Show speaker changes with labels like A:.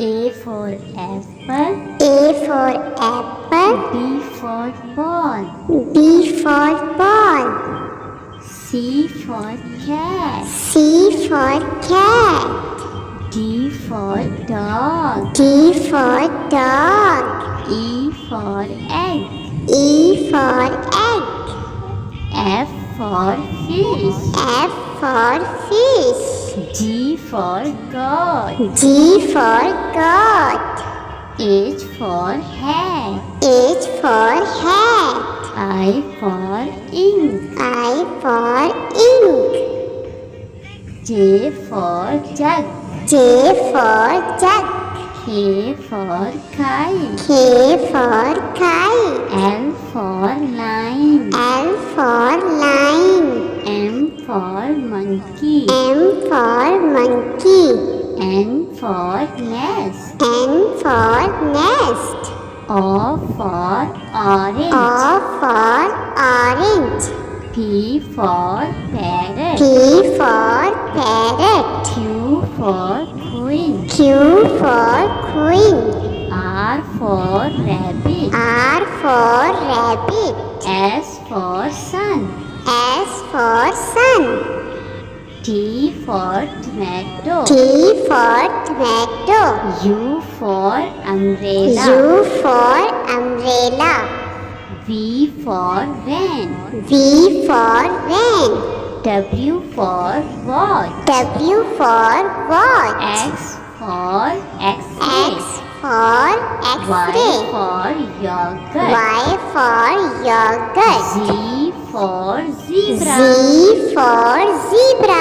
A: A for apple.
B: A for apple.
A: B for ball.
B: B for ball.
A: C for cat.
B: C for cat.
A: D for dog.
B: D for dog.
A: E for egg.
B: E for egg.
A: F for fish.
B: F for fish.
A: G for goat.
B: G for goat.
A: H for hat.
B: H for hat.
A: I for ink.
B: I for ink.
A: J for jug.
B: J for jug.
A: K for kite.
B: K for kite.
A: L for line.
B: L for line.
A: M for monkey.
B: M for monkey.
A: N for nest.
B: N for nest.
A: O for orange.
B: O for orange.
A: P for parrot.
B: P for parrot.
A: Q for queen.
B: Q for queen.
A: R for rabbit.
B: R for rabbit.
A: S for sun.
B: S for sun.
A: T for tomato.
B: T for tomato.
A: U for umbrella.
B: U for umbrella.
A: V for van.
B: V for van.
A: W for watch.
B: W for watch.
A: X for X-ray.
B: X for
A: Y
B: X-ray.
A: for yogurt.
B: Y for yogurt.
A: Z for zebra.
B: Z for zebra.